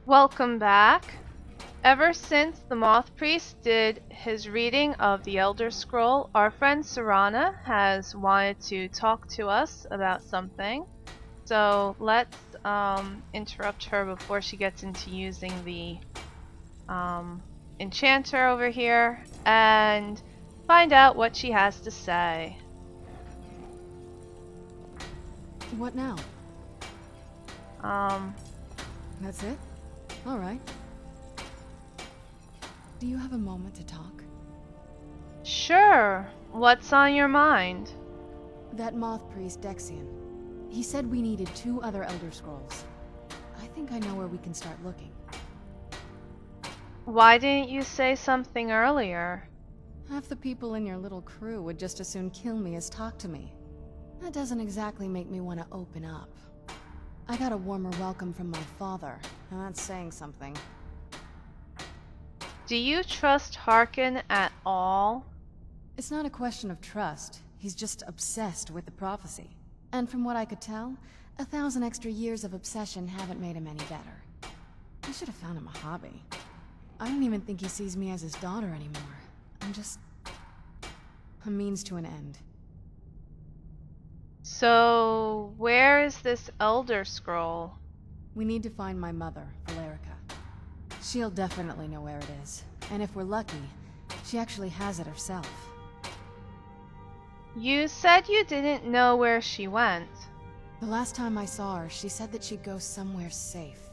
Welcome back. Ever since the Moth Priest did his reading of the Elder Scroll, our friend Serana has wanted to talk to us about something. So let's interrupt her before she gets into using the enchanter over here and find out what she has to say. What now? That's it? All right. Do you have a moment to talk? Sure. What's on your mind? That moth priest, Dexian. He said we needed 2 other Elder Scrolls. I think I know where we can start looking. Why didn't you say something earlier? Half the people in your little crew would just as soon kill me as talk to me. That doesn't exactly make me want to open up. I got a warmer welcome from my father, and that's saying something. Do you trust Harkin at all? It's not a question of trust. He's just obsessed with the prophecy. And from what I could tell, 1,000 extra years of obsession haven't made him any better. I should have found him a hobby. I don't even think he sees me as his daughter anymore. I'm just a means to an end. So, where is this Elder Scroll? We need to find my mother, Valerica. She'll definitely know where it is. And if we're lucky, she actually has it herself. You said you didn't know where she went. The last time I saw her, she said that she'd go somewhere safe.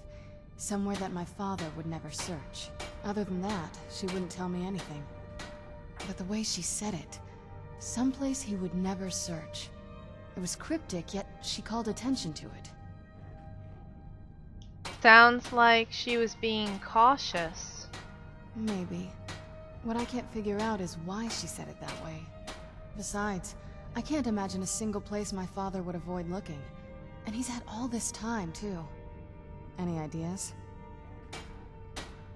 Somewhere that my father would never search. Other than that, she wouldn't tell me anything. But the way she said it, someplace he would never search. It was cryptic, yet she called attention to it. Sounds like she was being cautious. Maybe. What I can't figure out is why she said it that way. Besides, I can't imagine a single place my father would avoid looking. And he's had all this time, too. Any ideas?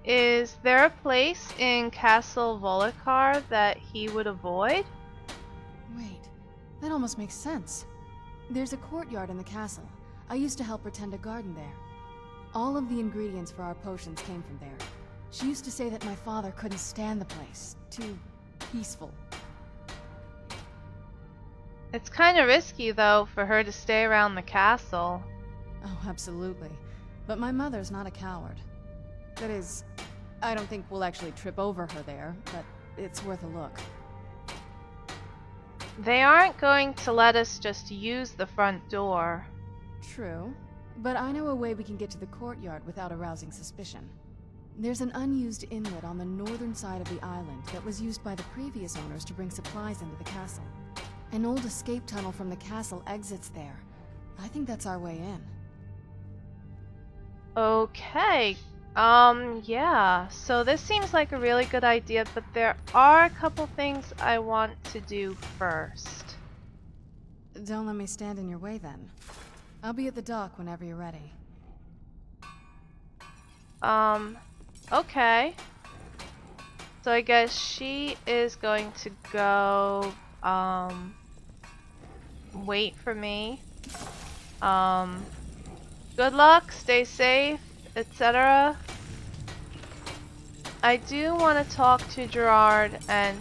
Is there a place in Castle Volokar that he would avoid? Wait, that almost makes sense. There's a courtyard in the castle. I used to help her tend a garden there. All of the ingredients for our potions came from there. She used to say that my father couldn't stand the place. Too peaceful. It's kind of risky, though, for her to stay around the castle. Oh, absolutely. But my mother's not a coward. That is, I don't think we'll actually trip over her there, but it's worth a look. They aren't going to let us just use the front door. True, but I know a way we can get to the courtyard without arousing suspicion. There's an unused inlet on the northern side of the island that was used by the previous owners to bring supplies into the castle. An old escape tunnel from the castle exits there. I think that's our way in. Okay. Yeah. So this seems like a really good idea, but there are a couple things I want to do first. Don't let me stand in your way, then. I'll be at the dock whenever you're ready. Okay. So I guess she is going to go, wait for me. Good luck, stay safe, etc. I do want to talk to Gerard and,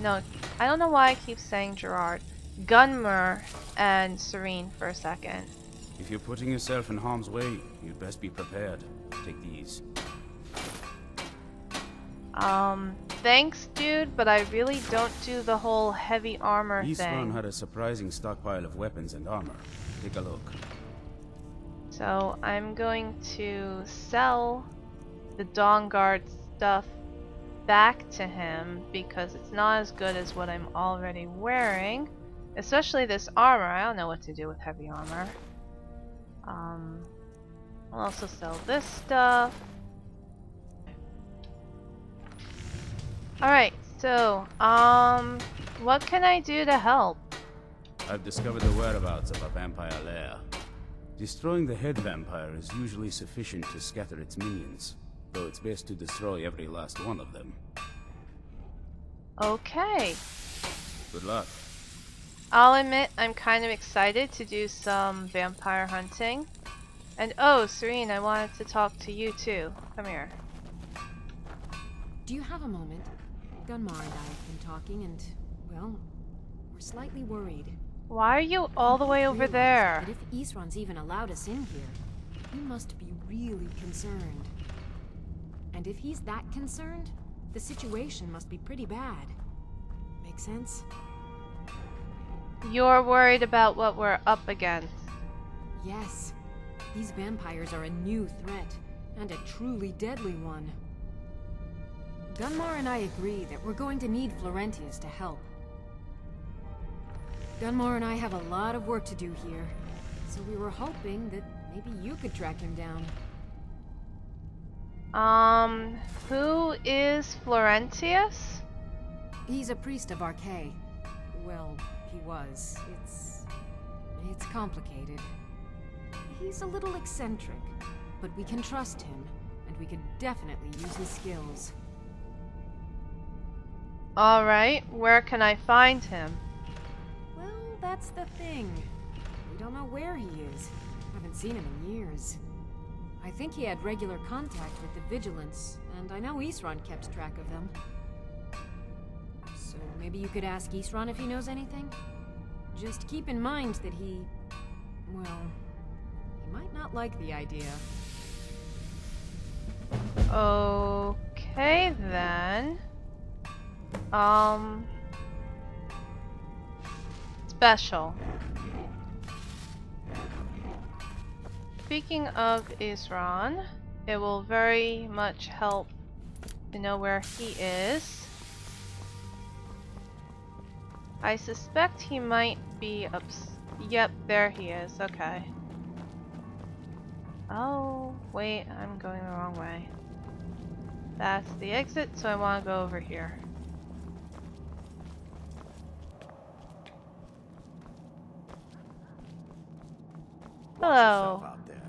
no, I don't know why I keep saying Gerard. Gunmer and Serene for a second. If you're putting yourself in harm's way, you'd best be prepared. Take these. Thanks, dude, but I really don't do the whole heavy armor East thing. Run had a surprising stockpile of weapons and armor. Take a look. So I'm going to sell the Dawnguard stuff back to him because it's not as good as what I'm already wearing. Especially this armor. I don't know what to do with heavy armor. I'll also sell this stuff. Alright, so, what can I do to help? I've discovered the whereabouts of a vampire lair. Destroying the head vampire is usually sufficient to scatter its minions, though it's best to destroy every last one of them. Okay. Good luck. I'll admit I'm kind of excited to do some vampire hunting. And oh, Serene, I wanted to talk to you too. Come here. Do you have a moment? Gunmar and I have been talking and, well, we're slightly worried. Why are you all the way over there? But if Isran's even allowed us in here, he must be really concerned. And if he's that concerned, the situation must be pretty bad. Make sense? You're worried about what we're up against. Yes. These vampires are a new threat, and a truly deadly one. Gunmar and I agree that we're going to need Florentius to help. Gunmar and I have a lot of work to do here, so we were hoping that maybe you could track him down. Who is Florentius? He's a priest of Arkay. Well, he was. It's complicated. He's a little eccentric, but we can trust him, and we could definitely use his skills. Alright, where can I find him? Well, that's the thing. We don't know where he is. Haven't seen him in years. I think he had regular contact with the Vigilance, and I know Isran kept track of them. So maybe you could ask Isran if he knows anything? Just keep in mind that he might not like the idea. Okay then. Special. Speaking of Isran, it will very much help to know where he is. I suspect he might be yep, there he is, okay. Oh, wait, I'm going the wrong way. That's the exit, so I want to go over here. Hello. Out there,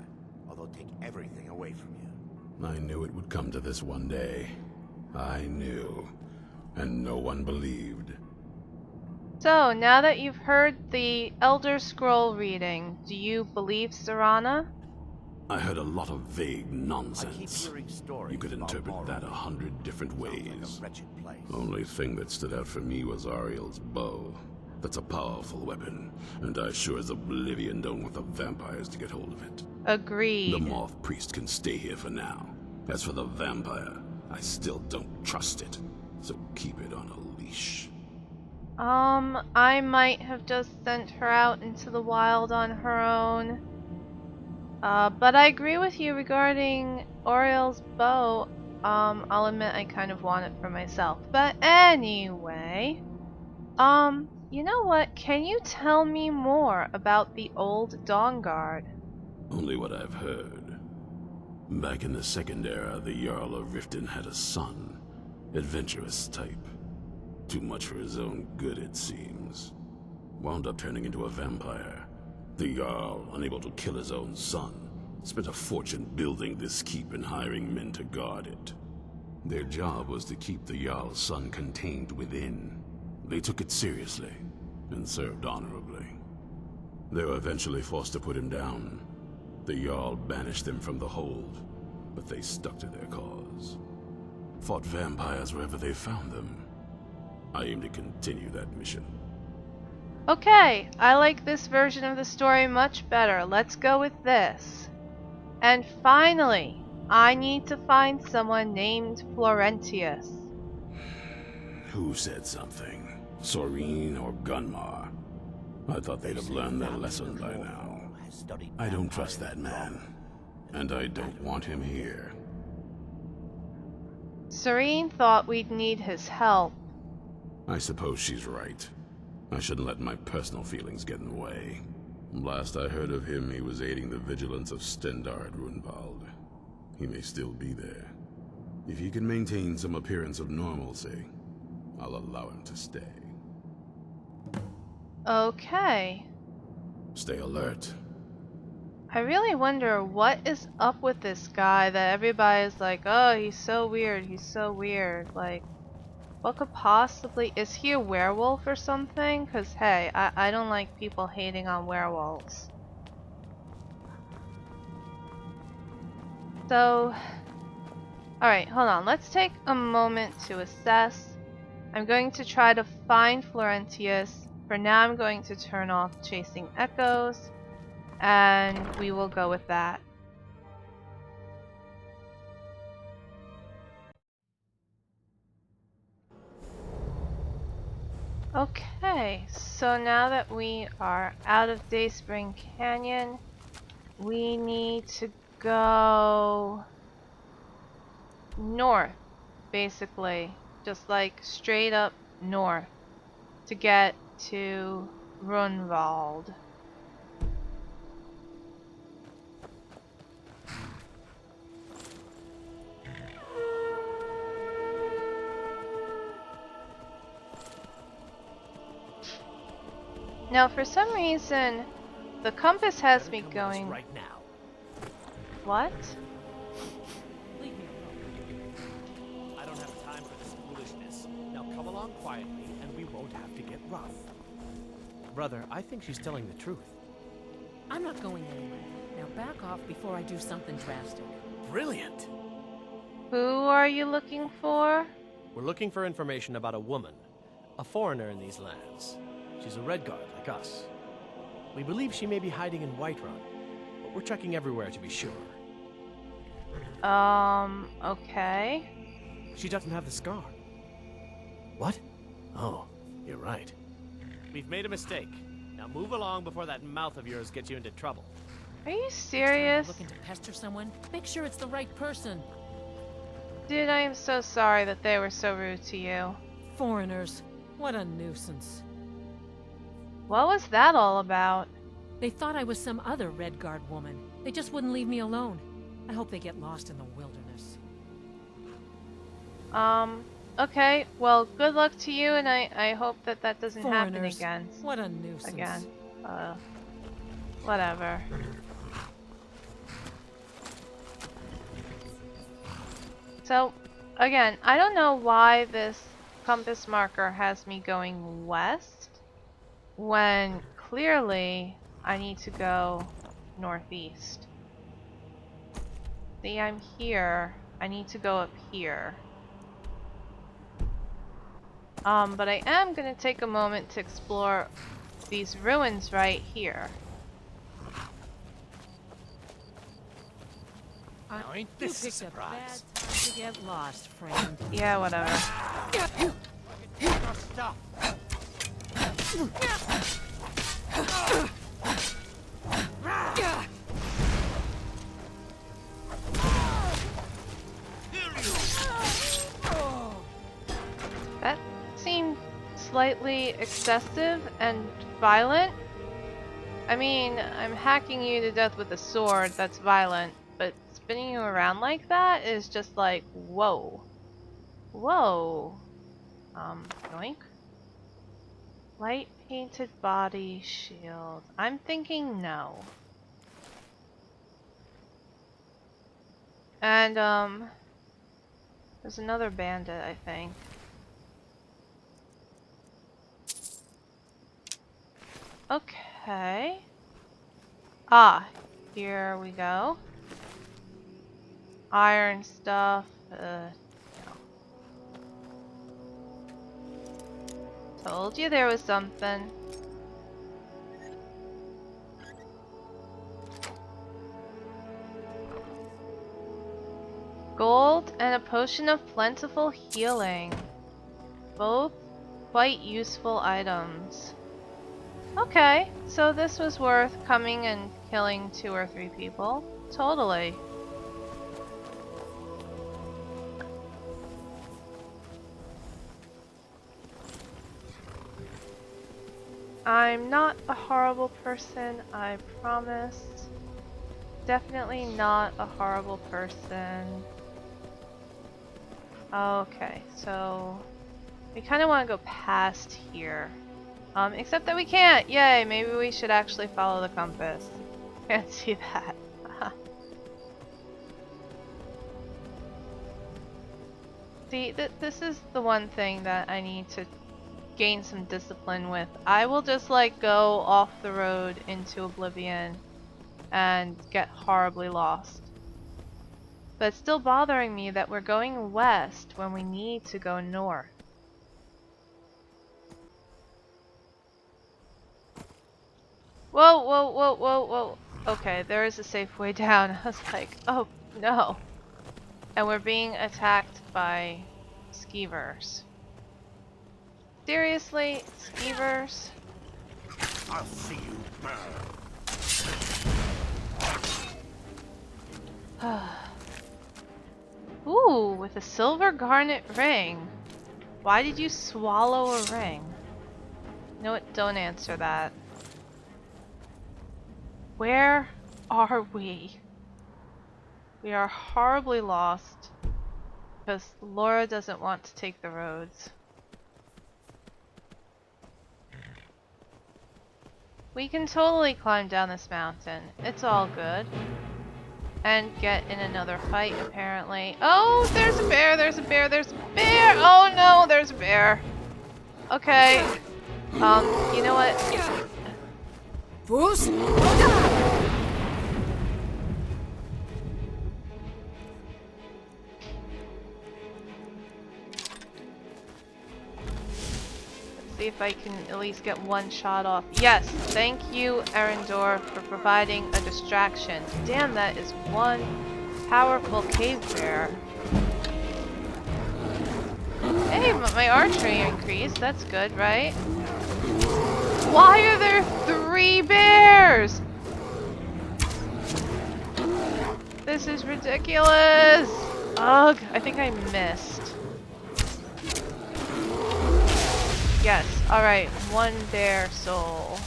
or they'll take everything away from you. I knew it would come to this one day. I knew. And no one believed. So, now that you've heard the Elder Scroll reading, do you believe Serana? I heard a lot of vague I keep nonsense. hearing stories You could about interpret Morrowind. that 100 different Sounds like ways. a wretched place. Only thing that stood out for me was Ariel's bow. That's a powerful weapon, and I sure as oblivion don't want the vampires to get hold of it. Agreed. The Moth Priest can stay here for now. As for the vampire, I still don't trust it. So keep it on a leash. I might have just sent her out into the wild on her own. But I agree with you regarding Oriel's bow. I'll admit I kind of want it for myself. But anyway, you know what? Can you tell me more about the old Dawnguard? Only what I've heard. Back in the Second Era, the Jarl of Riften had a son. Adventurous type. Too much for his own good, it seems. Wound up turning into a vampire. The Jarl, unable to kill his own son, spent a fortune building this keep and hiring men to guard it. Their job was to keep the Jarl's son contained within. They took it seriously, and served honorably. They were eventually forced to put him down. The Jarl banished them from the hold, but they stuck to their cause. Fought vampires wherever they found them. I aim to continue that mission. Okay, I like this version of the story much better. Let's go with this. And finally, I need to find someone named Florentius. Who said something? Soreen or Gunmar? I thought they'd have learned their lesson by now. I don't trust that man, and I don't want him here. Serene thought we'd need his help. I suppose she's right. I shouldn't let my personal feelings get in the way. Last I heard of him, he was aiding the vigilance of Stendard Runvald. He may still be there. If he can maintain some appearance of normalcy, I'll allow him to stay. Okay. Stay alert. I really wonder what is up with this guy that everybody's like, oh, he's so weird, he's so weird. Like, what could possibly... Is he a werewolf or something? Because, hey, I don't like people hating on werewolves. So, alright, hold on. Let's take a moment to assess. I'm going to try to find Florentius. For now, I'm going to turn off Chasing Echoes, and we will go with that. Okay, so now that we are out of Dayspring Canyon, we need to go north, basically. Just like straight up north to get to Grunwald. Now, for some reason, the compass has me going. Right now. What? Leave me alone. I don't have time for this foolishness. Now come along quietly, and we won't have to get rough. Brother, I think she's telling the truth. I'm not going anywhere. Now back off before I do something drastic. Brilliant! Who are you looking for? We're looking for information about a woman, a foreigner in these lands. She's a Redguard like us. We believe she may be hiding in Whiterun, but we're checking everywhere to be sure. Okay. She doesn't have the scar. What? Oh, you're right. We've made a mistake. Now move along before that mouth of yours gets you into trouble. Are you Next time serious? you're looking to pester someone, make sure it's the right person. Dude, I am so sorry that they were so rude to you. Foreigners, what a nuisance. What was that all about? They thought I was some other Redguard woman. They just wouldn't leave me alone. I hope they get lost in the wilderness. Okay, well, good luck to you, and I hope that that doesn't happen Foreigners, again. what a nuisance. Again. Whatever. So, again, I don't know why this compass marker has me going west, when clearly I need to go northeast. See, I'm here. I need to go up here. But I am going to take a moment to explore these ruins right here. Ain't You this a picked a bad surprise? time to get lost, friend. Yeah, whatever. Your stuff. That seemed slightly excessive and violent. I mean, I'm hacking you to death with a sword, that's violent, but spinning you around like that is just like, whoa. Whoa. Yoink. Light painted body shield. I'm thinking no. And, there's another bandit, I think. Okay. Ah, here we go. Iron stuff. No. Told you there was something. Gold and a potion of plentiful healing. Both quite useful items. Okay, so this was worth coming and killing 2 or 3 people. Totally. I'm not a horrible person, I promise. Definitely not a horrible person. Okay, so we kind of want to go past here. Except that we can't! Yay! Maybe we should actually follow the compass. Can't see that. See, this is the one thing that I need to gain some discipline with. I will just like go off the road into oblivion and get horribly lost. But it's still bothering me that we're going west when we need to go north. Whoa, whoa, whoa, whoa, whoa. Okay, there is a safe way down. I was like, oh no. And we're being attacked by skeevers. Seriously? Skeevers? I'll see you burn. Ooh, with a silver garnet ring. Why did you swallow a ring? You know what? Don't answer that. Where are we? We are horribly lost because Laura doesn't want to take the roads. We can totally climb down this mountain. It's all good. And get in another fight, apparently. Oh, there's a bear, there's a bear, there's a bear! Oh no, there's a bear. Okay. You know what? See if I can at least get one shot off. Yes, thank you, Erendor, for providing a distraction. Damn, that is one powerful cave bear. Hey, my archery increased. That's good, right? Why are there 3 bears? This is ridiculous. Ugh, I think I missed. Yes, alright, 1 bear soul.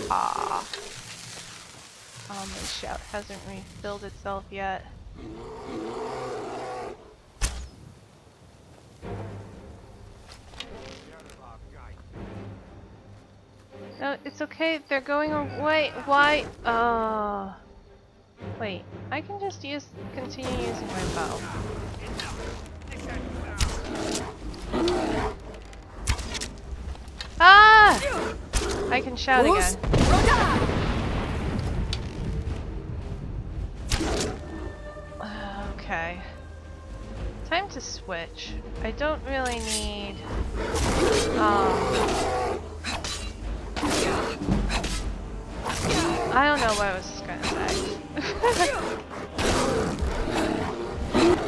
Oh, my shout hasn't refilled itself yet. No, it's okay, they're going away. Why? Wait, I can just continue using my bow. Ah! I can shout again. Okay. Time to switch. I don't really need... I don't know what I was gonna say.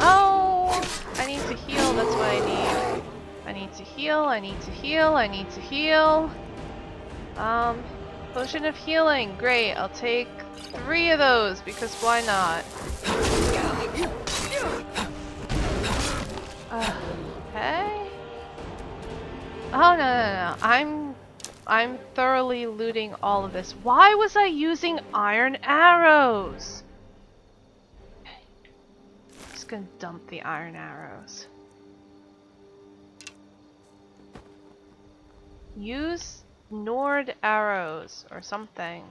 Oh! I need to heal, that's what I need. I need to heal, I need to heal, I need to heal. Potion of healing. Great, I'll take 3 of those because why not? Okay. Oh no. I'm thoroughly looting all of this. Why was I using iron arrows? I'm just gonna dump the iron arrows. Use Nord arrows or something.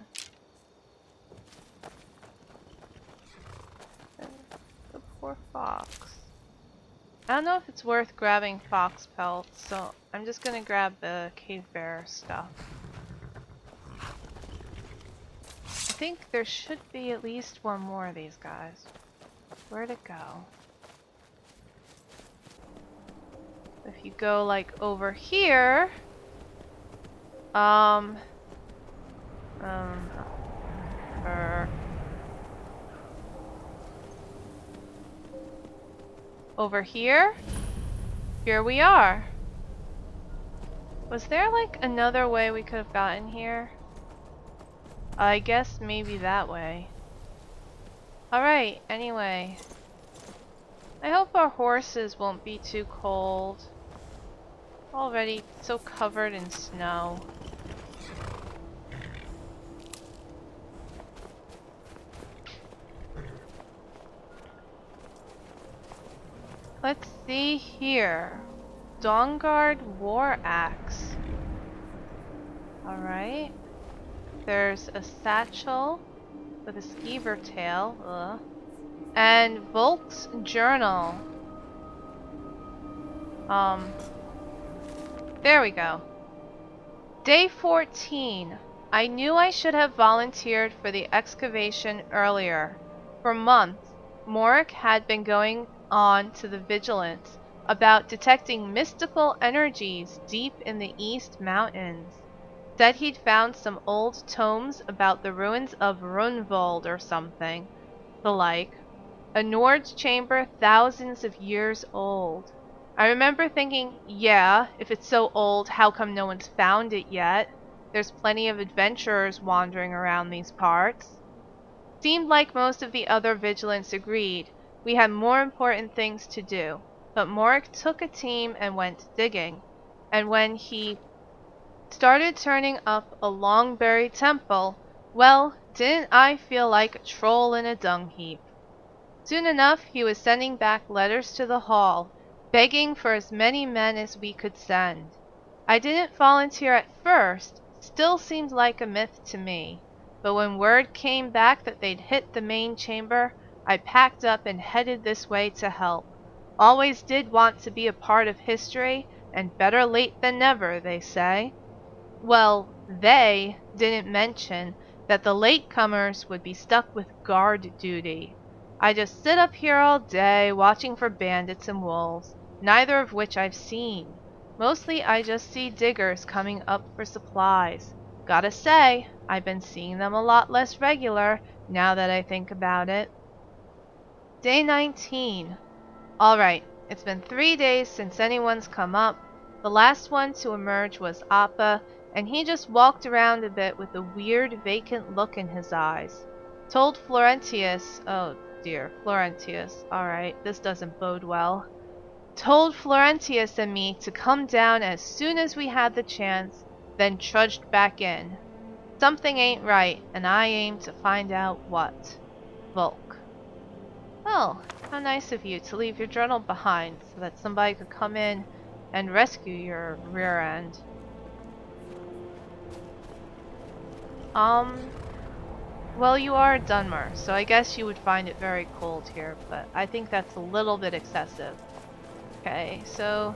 The poor fox. I don't know if it's worth grabbing fox pelts, so I'm just gonna grab the cave bear stuff. I think there should be at least 1 more of these guys. Where'd it go? If you go like over here, over here we are. Was there like another way we could have gotten here? I guess maybe that way. Alright, anyway. I hope our horses won't be too cold. Already so covered in snow. Let's see here. Dawnguard War Axe. Alright. There's a satchel with a skeever tail. Ugh. And Volk's journal. There we go. Day 14. I knew I should have volunteered for the excavation earlier. For months, Morik had been going on to the Vigilance about detecting mystical energies deep in the East Mountains. Said he'd found some old tomes about the ruins of Runvold or something. The like. A Nord's chamber thousands of years old. I remember thinking, yeah, if it's so old, how come no one's found it yet? There's plenty of adventurers wandering around these parts. Seemed like most of the other Vigilants agreed. We had more important things to do. But Morik took a team and went digging. And when he started turning up a long-buried temple, well, didn't I feel like a troll in a dung heap. Soon enough, he was sending back letters to the hall, begging for as many men as we could send. I didn't volunteer at first, still seemed like a myth to me, but when word came back that they'd hit the main chamber, I packed up and headed this way to help. Always did want to be a part of history, and better late than never, they say. Well, they didn't mention that the latecomers would be stuck with guard duty. I just sit up here all day watching for bandits and wolves, neither of which I've seen. Mostly I just see diggers coming up for supplies. Gotta say, I've been seeing them a lot less regular now that I think about it. Day 19. Alright, it's been 3 days since anyone's come up. The last one to emerge was Appa, and he just walked around a bit with a weird, vacant look in his eyes. Told Florentius, oh dear, Florentius, alright, this doesn't bode well. Told Florentius and me to come down as soon as we had the chance, then trudged back in. Something ain't right, and I aim to find out what. Volk. Oh, how nice of you to leave your journal behind so that somebody could come in and rescue your rear end. Well, you are a Dunmer, so I guess you would find it very cold here, but I think that's a little bit excessive. Okay, so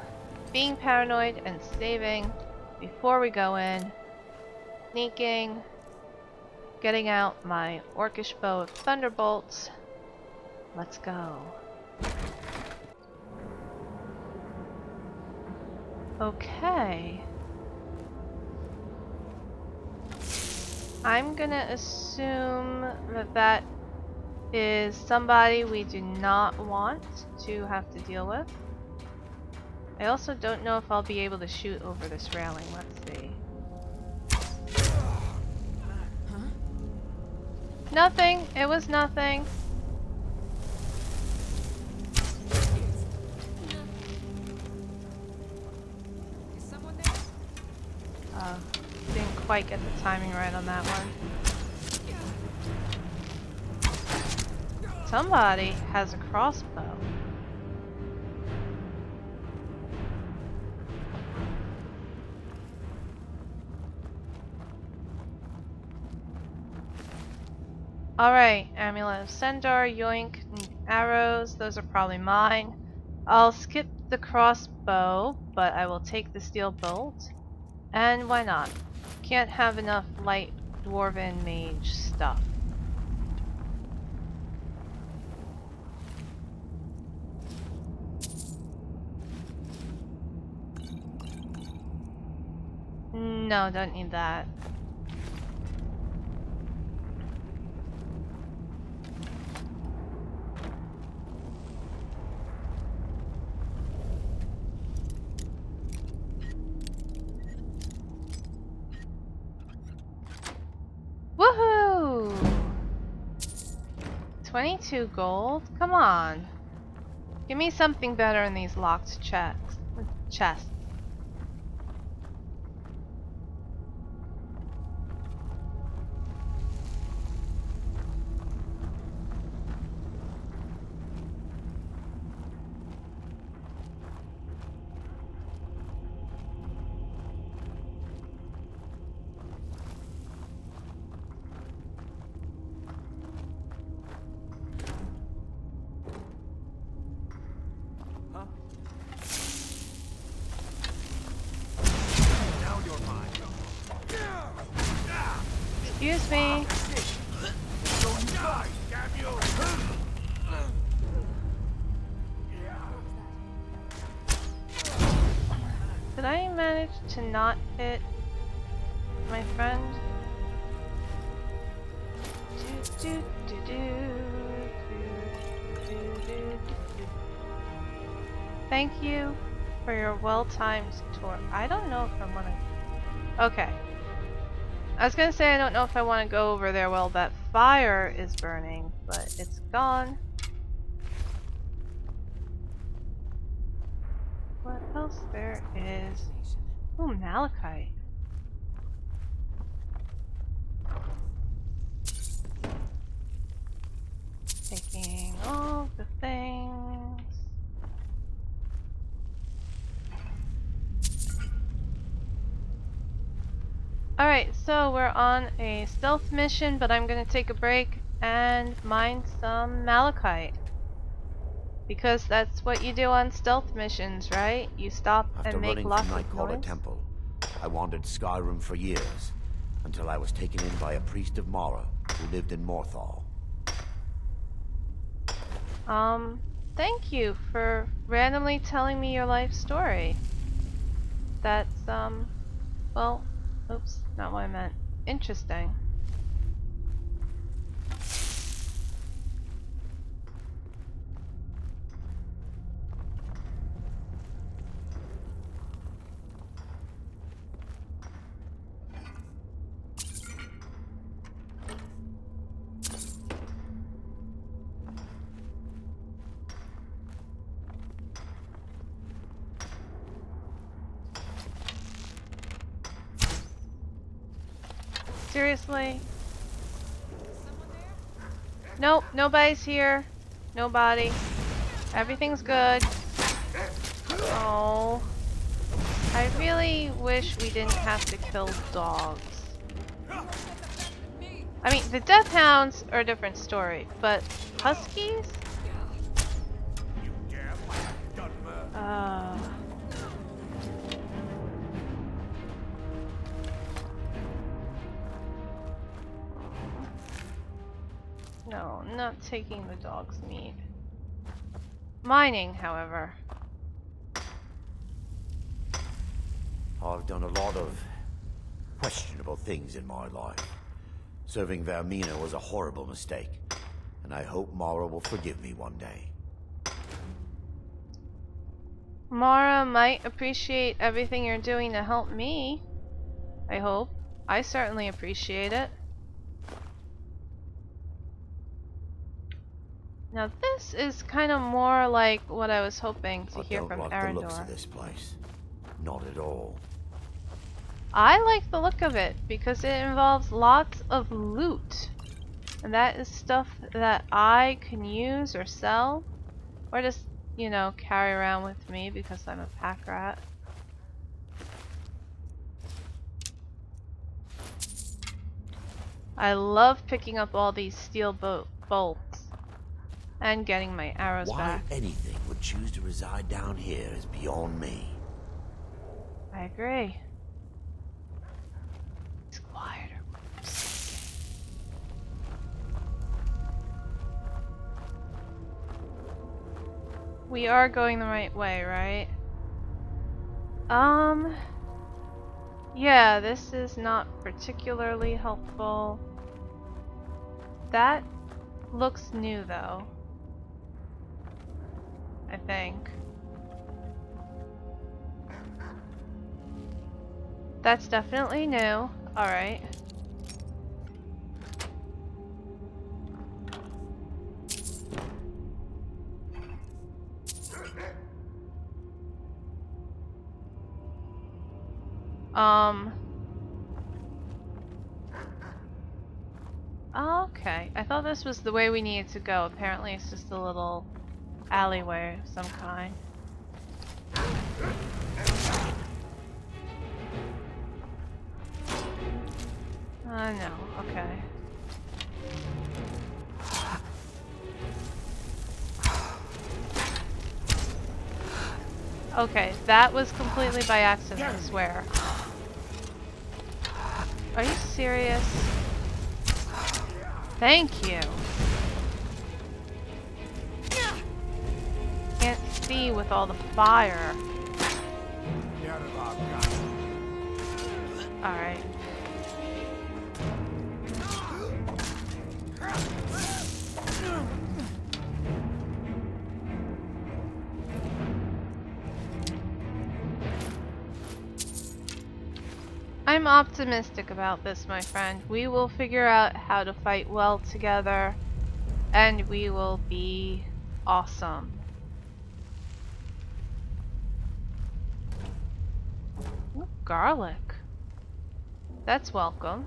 being paranoid and saving before we go in, sneaking, getting out my orcish bow of thunderbolts. Let's go. Okay. I'm gonna assume that that is somebody we do not want to have to deal with. I also don't know if I'll be able to shoot over this railing. Let's see. Huh? Nothing. It was nothing. Is someone there? Didn't quite get the timing right on that one. Somebody has a crossbow. Alright, Amulet of Sendar, Yoink, and arrows. Those are probably mine. I'll skip the crossbow, but I will take the steel bolt. And why not? Can't have enough light dwarven mage stuff. No, don't need that. Woohoo! 22 gold? Come on. Give me something better in these locked chests. Excuse me. Did I manage to not hit my friend? Thank you for your well-timed tour. I don't know if I want to... Okay. I was gonna say I don't know if I want to go over there while that fire is burning, but it's gone. What else there is? Ooh, malachite. Taking all the things. Alright, so we're on a stealth mission, but I'm gonna take a break and mine some malachite. Because that's what you do on stealth missions, right? You stop and make lots of noise. Temple, I wandered Skyrim for years, until I was taken in by a priest of Mara, who lived in Morthal. Thank you for randomly telling me your life story. That's, well, oops, not what I meant. Interesting. Seriously? Nope, nobody's here. Nobody. Everything's good. Oh. I really wish we didn't have to kill dogs. I mean, the death hounds are a different story, but huskies? No, I'm not taking the dog's meat. Mining, however. I've done a lot of questionable things in my life. Serving Vermina was a horrible mistake, and I hope Mara will forgive me one day. Mara might appreciate everything you're doing to help me. I hope. I certainly appreciate it. Now this is kind of more like what I was hoping to hear from Arendor. I don't like the looks of this place. Not at all. I like the look of it because it involves lots of loot. And that is stuff that I can use or sell. Or just, you know, carry around with me because I'm a pack rat. I love picking up all these steel bolts. And getting my arrows back. Why anything would choose to reside down here is beyond me. I agree. It's quieter. We are going the right way, right? Yeah, this is not particularly helpful. That looks new though. I think. That's definitely new. Alright. Okay. I thought this was the way we needed to go. Apparently it's just a little alleyway of some kind. No, okay. Okay, that was completely by accident, I swear. Are you serious? Thank you. Can't see with all the fire. Alright. I'm optimistic about this, my friend. We will figure out how to fight well together, and we will be awesome. Ooh, garlic. That's welcome.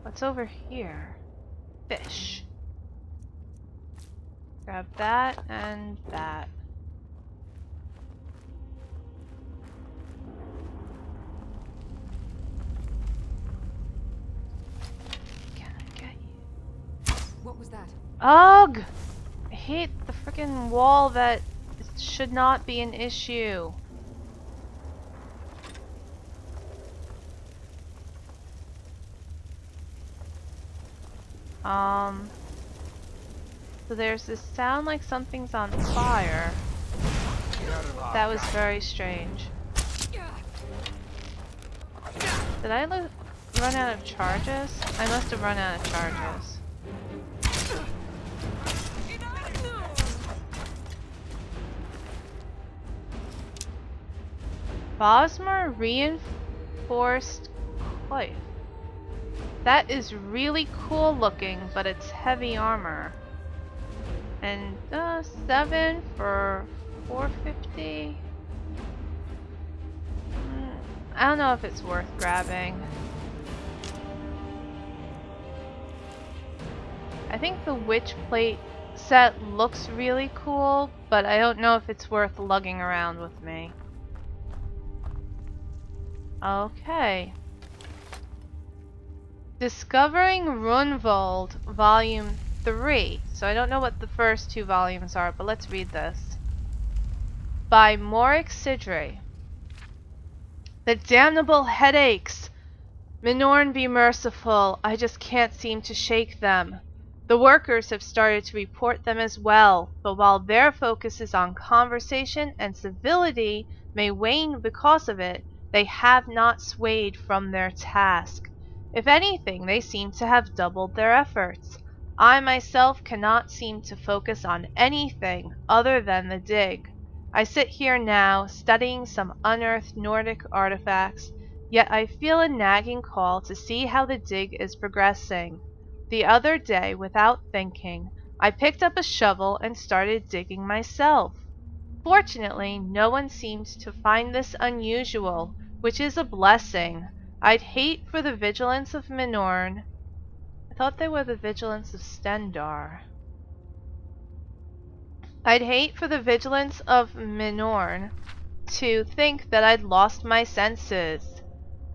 What's over here? Fish. Grab that and that. Can I get you? What was that? Ugh! I hate the freaking wall that should not be an issue. So there's this sound like something's on fire. That was very strange. Did I run out of charges? I must have run out of charges. Bosmer reinforced coif. That is really cool looking, but it's heavy armor. And 7 for 450. I don't know if it's worth grabbing. I think the witch plate set looks really cool, but I don't know if it's worth lugging around with me. Okay. Discovering Runvald, Volume 3. So I don't know what the first 2 volumes are, but let's read this. By Morik Sidre. The damnable headaches! Minorn be merciful, I just can't seem to shake them. The workers have started to report them as well, but while their focus is on conversation and civility may wane because of it, they have not swayed from their task. If anything, they seem to have doubled their efforts. I myself cannot seem to focus on anything other than the dig. I sit here now, studying some unearthed Nordic artifacts, yet I feel a nagging call to see how the dig is progressing. The other day, without thinking, I picked up a shovel and started digging myself. Fortunately, no one seems to find this unusual, which is a blessing. I'd hate for the vigilance of Minorn. I thought they were the vigilance of Stendar. I'd hate for the vigilance of Minorn to think that I'd lost my senses.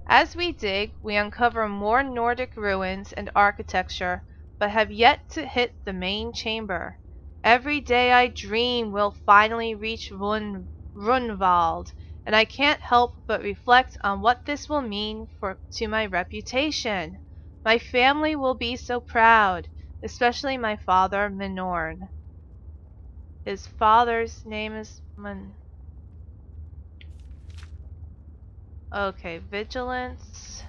As we dig, we uncover more Nordic ruins and architecture, but have yet to hit the main chamber. Every day I dream we'll finally reach Runvald, and I can't help but reflect on what this will mean to my reputation. My family will be so proud, especially my father, Minorn. His father's name is Okay, vigilance.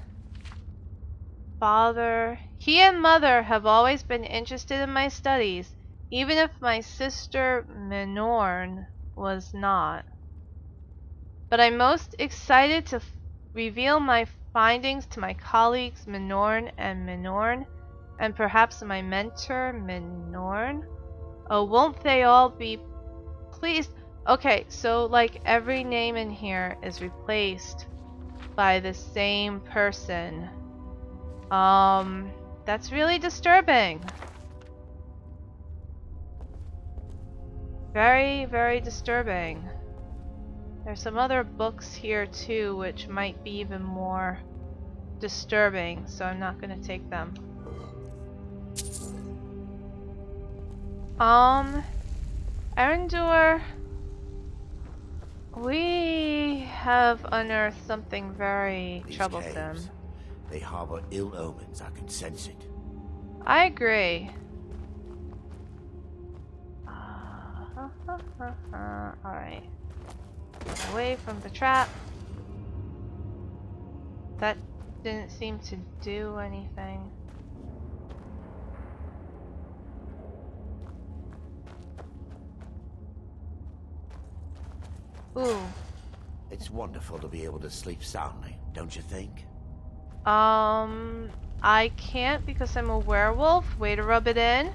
Father. He and mother have always been interested in my studies, even if my sister Minorn was not. But I'm most excited to reveal my findings to my colleagues Minorn, and perhaps my mentor Minorn. Oh, won't they all be pleased? Okay, so like every name in here is replaced by the same person. That's really disturbing. Very, very disturbing. There's some other books here too, which might be even more disturbing, so I'm not gonna take them. Erendur, we have unearthed something very troublesome. Caves, they harbor ill omens, I can sense it. I agree. Alright. Away from the trap. That didn't seem to do anything. Ooh. It's wonderful to be able to sleep soundly, don't you think? I can't because I'm a werewolf. Way to rub it in.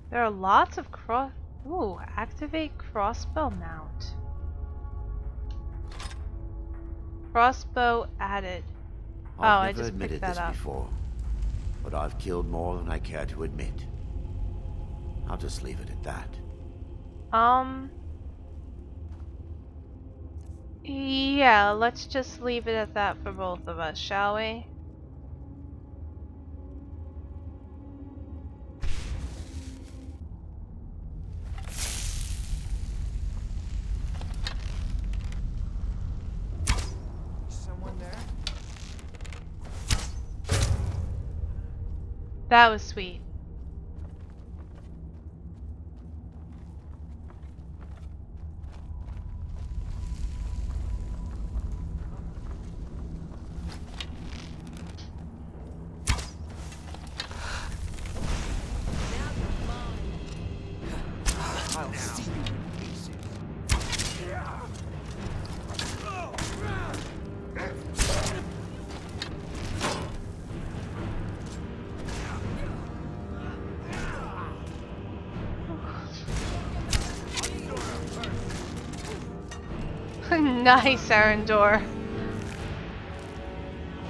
There are lots of Ooh, activate crossbow mount. Crossbow added. I I've never just admitted picked that this up. before, but I've killed more than I care to admit. I'll just leave it at that. Yeah, let's just leave it at that for both of us, shall we? That was sweet. Nice, Arendor.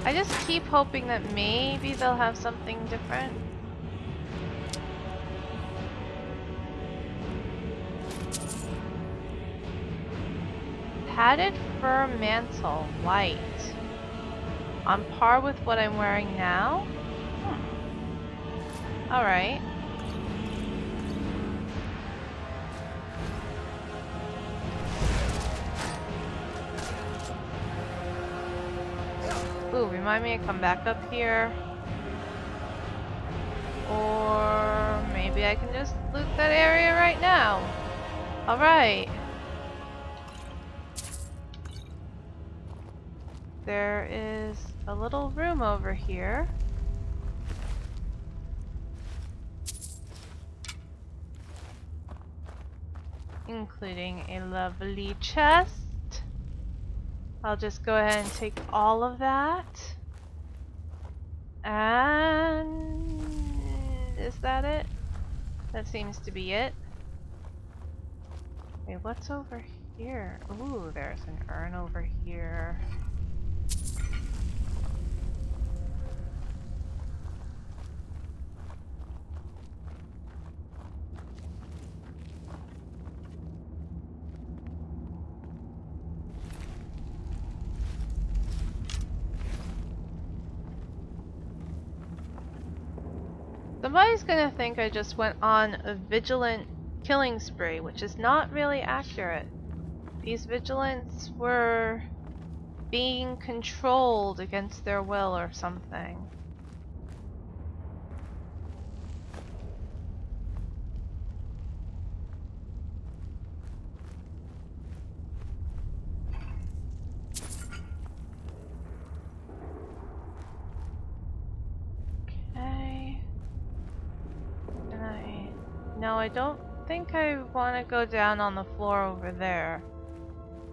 I just keep hoping that maybe they'll have something different. Padded fur mantle, white. On par with what I'm wearing now? Alright. Ooh, remind me to come back up here. Or maybe I can just loot that area right now. Alright. There is a little room over here. Including a lovely chest. I'll just go ahead and take all of that. And is that it? That seems to be it. Okay, what's over here? Ooh, there's an urn over here. Somebody's gonna think I just went on a vigilant killing spree, which is not really accurate. These vigilants were being controlled against their will or something. No, I don't think I want to go down on the floor over there.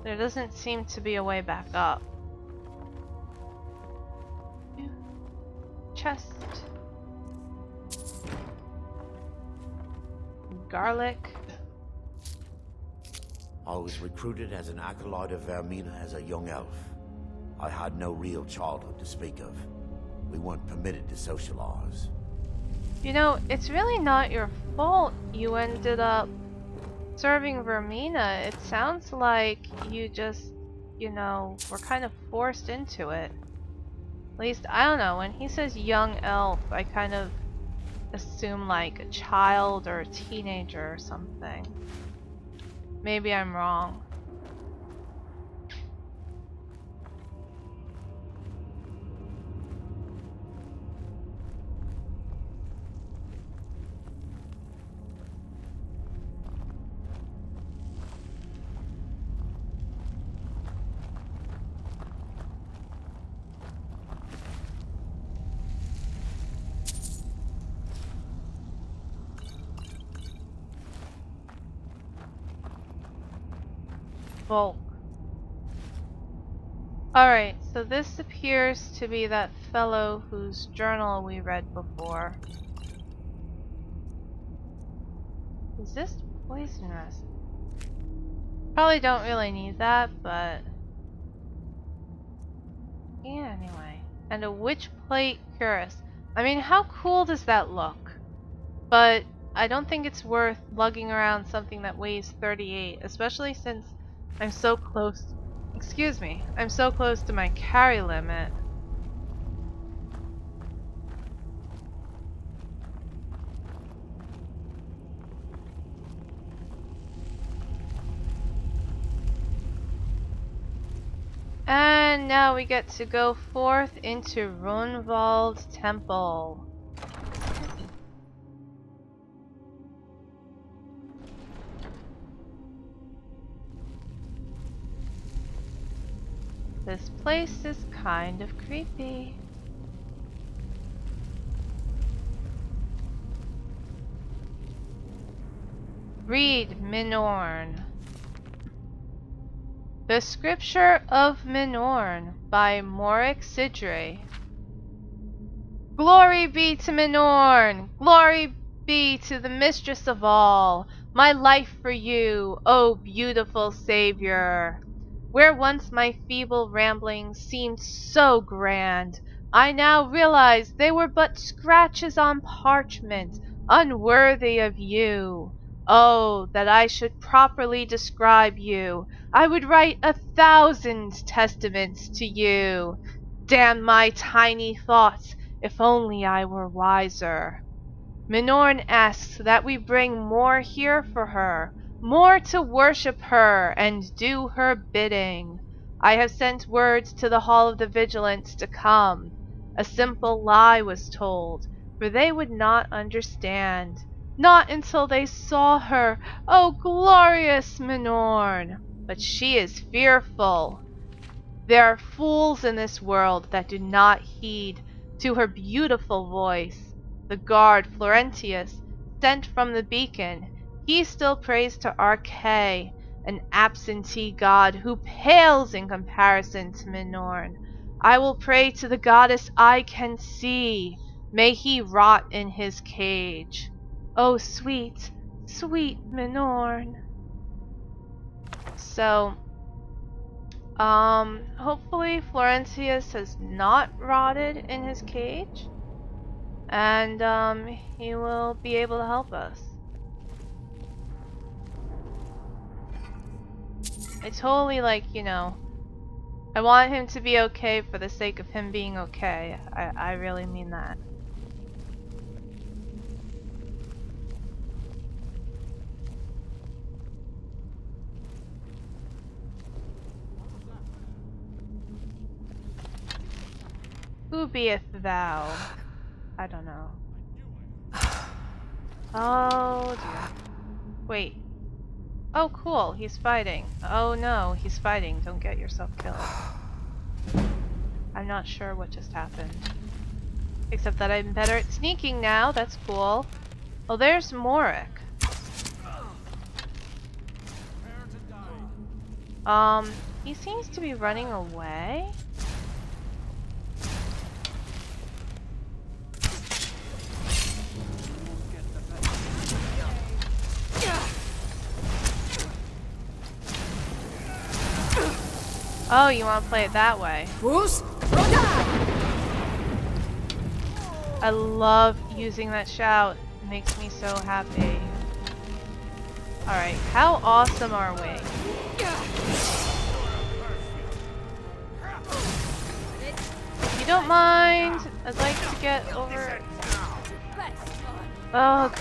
There doesn't seem to be a way back up. Chest. Garlic. I was recruited as an acolyte of Vermina as a young elf. I had no real childhood to speak of. We weren't permitted to socialize. You know, it's really not your fault you ended up serving Vermina. It sounds like you just, you know, were kind of forced into it. At least, I don't know, when he says young elf, I kind of assume like a child or a teenager or something. Maybe I'm wrong. bulk. Alright, so this appears to be that fellow whose journal we read before. Is this poison resin? Probably don't really need that, but yeah, anyway. And a witch plate cuirass. I mean, how cool does that look? But I don't think it's worth lugging around something that weighs 38, especially since I'm so close. Excuse me, I'm so close to my carry limit. And now we get to go forth into Runvald's temple. This place is kind of creepy. Read Minorn. The Scripture of Minorn by Morik Sidre. Glory be to Minorn! Glory be to the Mistress of all! My life for you, O beautiful Savior! Where once my feeble ramblings seemed so grand, I now realize they were but scratches on parchment, unworthy of you. Oh, that I should properly describe you! I would write 1,000 testaments to you. Damn my tiny thoughts, if only I were wiser. Minorn asks that we bring more here for her, more to worship her and do her bidding. I have sent words to the Hall of the Vigilance to come. A simple lie was told, for they would not understand. Not until they saw her, oh glorious Minorn! But she is fearful. There are fools in this world that do not heed to her beautiful voice. The guard Florentius, sent from the beacon, he still prays to Arkay, an absentee god who pales in comparison to Minorn. I will pray to the goddess I can see. May he rot in his cage. Oh sweet, sweet Minorn. So, hopefully Florentius has not rotted in his cage, and he will be able to help us. I totally, like, you know, I want him to be okay for the sake of him being okay. I really mean that. Who beeth thou? I don't know. Oh dear. Wait. Oh cool, he's fighting. Oh no, he's fighting. Don't get yourself killed. I'm not sure what just happened. Except that I'm better at sneaking now, that's cool. Oh, there's Morik. He seems to be running away. Oh, you want to play it that way. I love using that shout. It makes me so happy. Alright, how awesome are we? If you don't mind, I'd like to get over... Oh,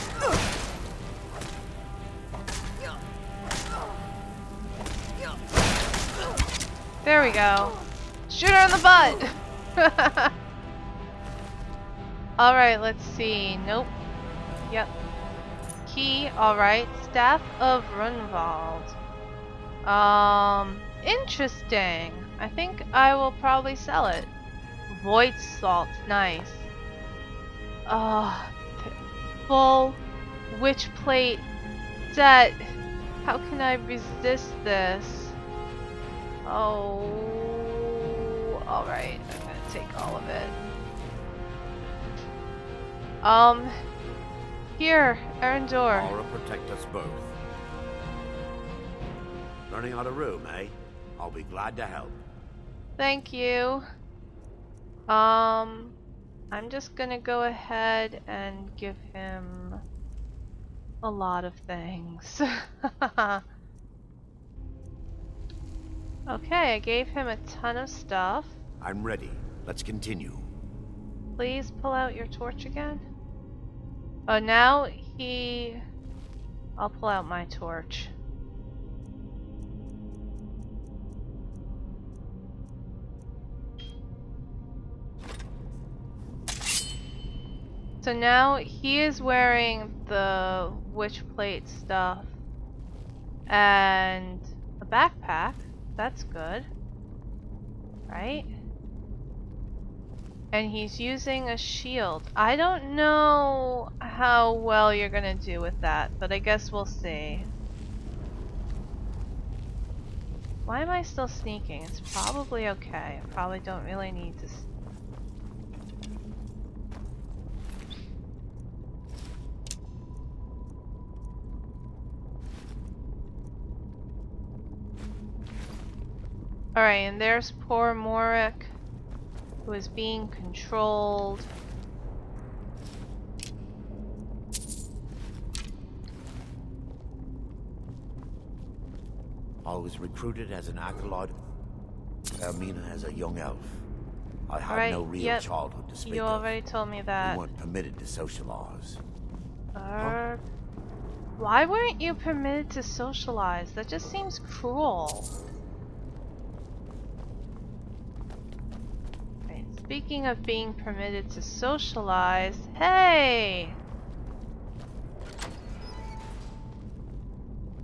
there we go. Shoot her in the butt! Alright, let's see. Nope. Yep. Key, alright. Staff of Runvald. Interesting. I think I will probably sell it. Void Salt, nice. Full witch plate set. How can I resist this? Oh, alright, I'm gonna take all of it. Here, Erendor. Mara, protect us both. Running out of room, eh? I'll be glad to help. Thank you. I'm just gonna go ahead and give him a lot of things. Okay, I gave him a ton of stuff. I'm ready. Let's continue. Please pull out your torch again. Oh, now I'll pull out my torch. So now he is wearing the witch plate stuff and a backpack. That's good, right? And he's using a shield. I don't know how well you're gonna do with that, but I guess we'll see. Why am I still sneaking? It's probably okay. I probably don't really need to. Alright, and there's poor Morik, who is being controlled. I was recruited as an acolyte. Ermina as a young elf. I had no real childhood to speak of. You already told me that. We weren't permitted to socialize. Why weren't you permitted to socialize? That just seems cruel. Right, speaking of being permitted to socialize, hey!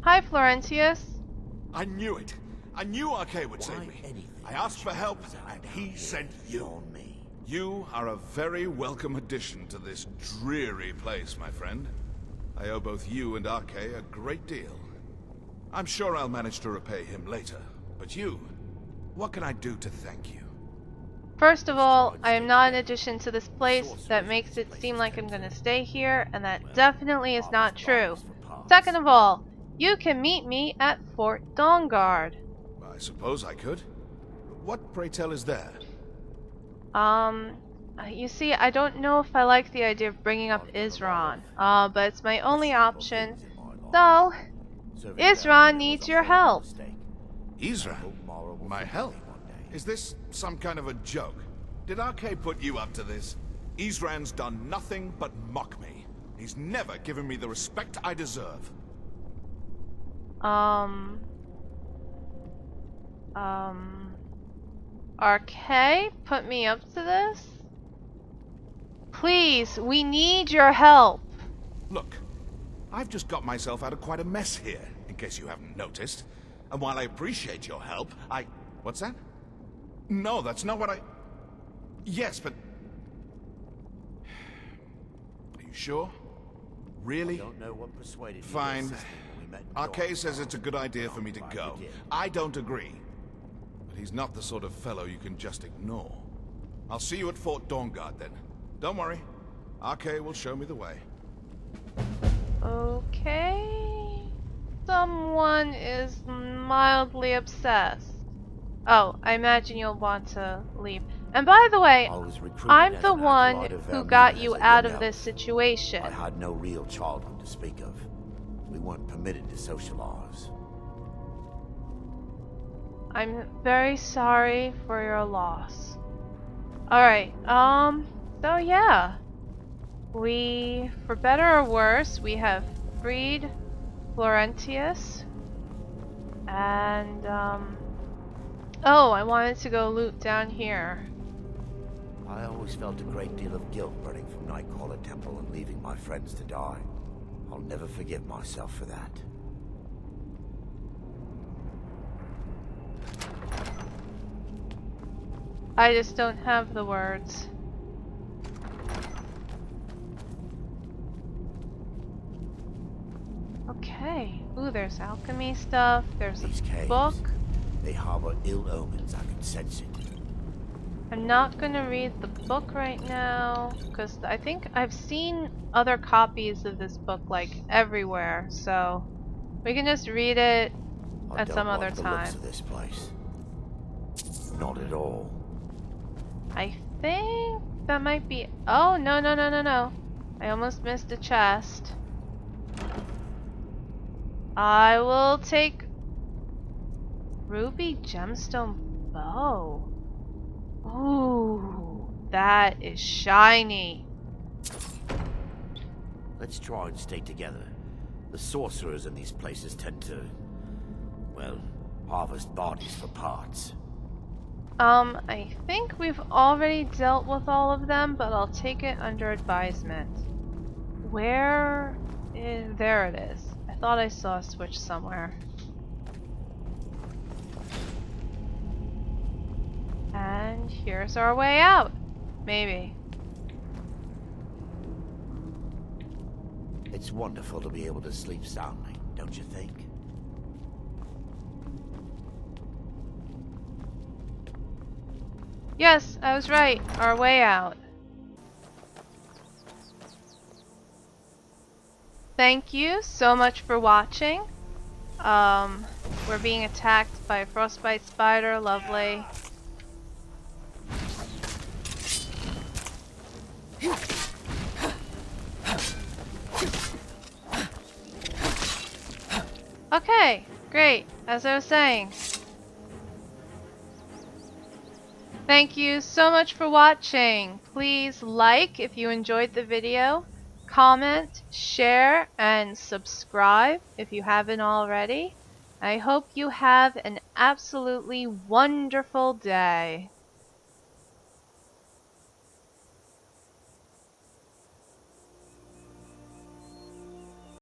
Hi, Florentius. I knew it. I knew Arkay would save me. I asked for help, and he sent you. You are a very welcome addition to this dreary place, my friend. I owe both you and Arkay a great deal. I'm sure I'll manage to repay him later. But you, what can I do to thank you? First of all, I am not an addition to this place. That makes it seem like I'm gonna stay here, and that definitely is not true. Second of all, you can meet me at Fort Dawnguard. I suppose I could. What, pray tell, is there? You see, I don't know if I like the idea of bringing up Isran, but it's my only option. So, Isran needs your help. Isran? My help? Is this some kind of a joke? Did Arkay put you up to this? Isran's done nothing but mock me. He's never given me the respect I deserve. Arkay put me up to this? Please, we need your help. Look, I've just got myself out of quite a mess here, in case you haven't noticed. And while I appreciate your help, What's that? No, that's not what I... Yes, but... Are you sure? Really? I don't know what persuaded Fine. you. Arkay says it's a good idea for me to go. I don't agree. But he's not the sort of fellow you can just ignore. I'll see you at Fort Dawnguard then. Don't worry. Arkay will show me the way. Okay. Someone is mildly obsessed. Oh, I imagine you'll want to leave. And by the way, I'm the one who got you out of this situation. I had no real childhood to speak of. We weren't permitted to socialize. I'm very sorry for your loss. Alright, so yeah. We, for better or worse, we have freed Florentius. And, oh, I wanted to go loot down here. I always felt a great deal of guilt running from Nightcaller Temple and leaving my friends to die. I'll never forgive myself for that. I just don't have the words. Okay. Ooh, there's alchemy stuff. There's a book. They harbor ill omens, I can sense it. I'm not gonna read the book right now, because I think I've seen other copies of this book like everywhere, so we can just read it at some other time. I don't like the looks of this place. Not at all. I think that might be... Oh, no, no, no, no, no. I almost missed a chest. I will take Ruby Gemstone Bow. Ooh, that is shiny. Let's try and stay together. The sorcerers in these places tend to, well, harvest bodies for parts. I think we've already dealt with all of them, but I'll take it under advisement. Where is... There it is. I thought I saw a switch somewhere. And here's our way out. Maybe. It's wonderful to be able to sleep soundly, don't you think? Yes, I was right. Our way out. Thank you so much for watching. We're being attacked by a frostbite spider. Lovely. Okay, great. As I was saying. Thank you so much for watching. Please like if you enjoyed the video, comment, share, and subscribe if you haven't already. I hope you have an absolutely wonderful day.